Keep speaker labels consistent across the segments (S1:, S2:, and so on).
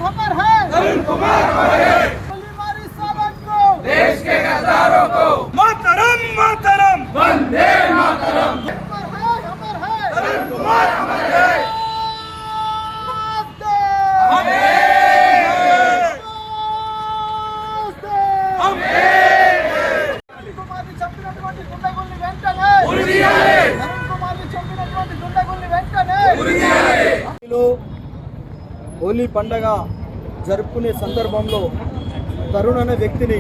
S1: अमर है तरुण कुमार अमर है गोलीबारी सावन को देश के गद्दारों को मातरम मातरम वंदे मातरम अमर है तरुण कुमार अमर है
S2: హోలీ పండగ జరుపుకునే సందర్భంలో తరుణ్ అనే వ్యక్తిని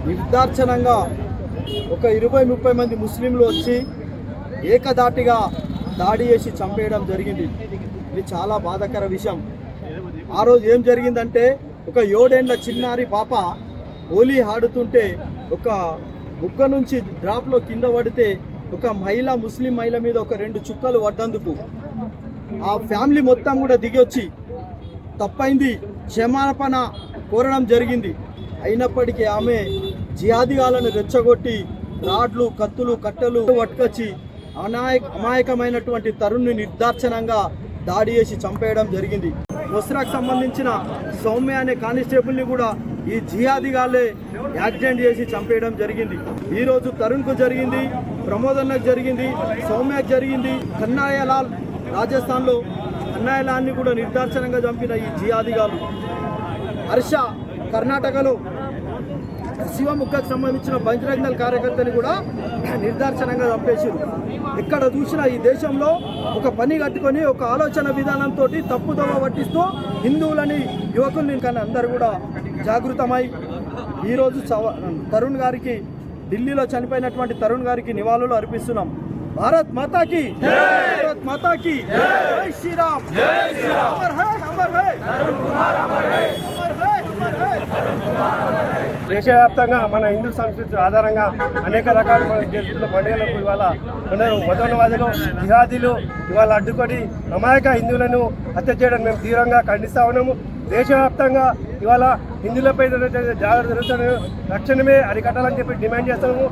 S2: నిర్దాక్షిణ్యంగా ఒక 20-30 మంది ముస్లింలు వచ్చి ఏకధాటిగా దాడి చేసి చంపేయడం జరిగింది. ఇది చాలా బాధాకర విషయం. ఆ రోజు ఏం జరిగిందంటే ఒక 7 ఏళ్ల చిన్నారి పాప హోలీ ఆడుతుంటే ఒక బుగ్గ నుంచి డ్రాప్లో కింద పడితే ఒక ముస్లిం మహిళ మీద ఒక 2 చుక్కలు పడ్డందుకు ఆ ఫ్యామిలీ మొత్తం కూడా దిగి వచ్చి తప్పైంది క్షమాపణ కోరడం జరిగింది. అయినప్పటికీ ఆమె జిహాదీగాలను రెచ్చగొట్టి రాడ్లు కత్తులు కట్టెలు పట్టుకొచ్చి అమాయకమైనటువంటి తరుణ్ని నిర్దాక్షిణ్యంగా దాడి చేసి చంపేయడం జరిగింది. మొస్రాకు సంబంధించిన సౌమ్య అనే కానిస్టేబుల్ని కూడా ఈ జిహాదీగాలే యాక్సిడెంట్ చేసి చంపేయడం జరిగింది. ఈరోజు తరుణ్కు జరిగింది, ప్రమోదన్నకు జరిగింది, సౌమ్యకు జరిగింది. కన్నయ్యలాల్ రాజస్థాన్లో కన్నయ్యలాల్ని కూడా నిర్దాక్షిణ్యంగా చంపిన ఈ జిహాదీగాలు హర్ష కర్ణాటకలో శివముక్కకు సంబంధించిన బంజరంగల్ కార్యకర్తని కూడా నిర్దాక్షిణ్యంగా చంపేసారు. ఎక్కడ చూసినా ఈ దేశంలో ఒక పని కట్టుకొని ఒక ఆలోచన విధానంతో తప్పుదోవ పట్టిస్తూ హిందువులని యువకుల్ని కానీ అందరూ కూడా జాగృతమై ఈరోజు తరుణ్ గారికి ఢిల్లీలో చనిపోయినటువంటి తరుణ్ గారికి నివాళులు అర్పిస్తున్నాం. భారత్ మాతాకి భారత్ మాతాకి జై శ్రీరామ్ అమర్ హై అమర్ హై తరుణ్ కుమార్ అమర్ హై అమర్ హై అమర్ హై తరుణ్ కుమార్ అమర్ హై.
S3: దేశవ్యాప్తంగా మన హిందూ సంస్కృతి ఆధారంగా అనేక రకాల జరుగుతున్న పండుగలకు ఇవాళ కొందరు మతోన్మాదులు జిహాదీలు ఇవాళ అడ్డుకొని అమాయక హిందువులను హత్య చేయడం మేము తీవ్రంగా ఖండిస్తా ఉన్నాము. దేశవ్యాప్తంగా ఇవాళ హిందువులపై జాగ్రత్త జరుగుతున్న రక్షణమే అరికట్టాలని చెప్పి డిమాండ్ చేస్తాము.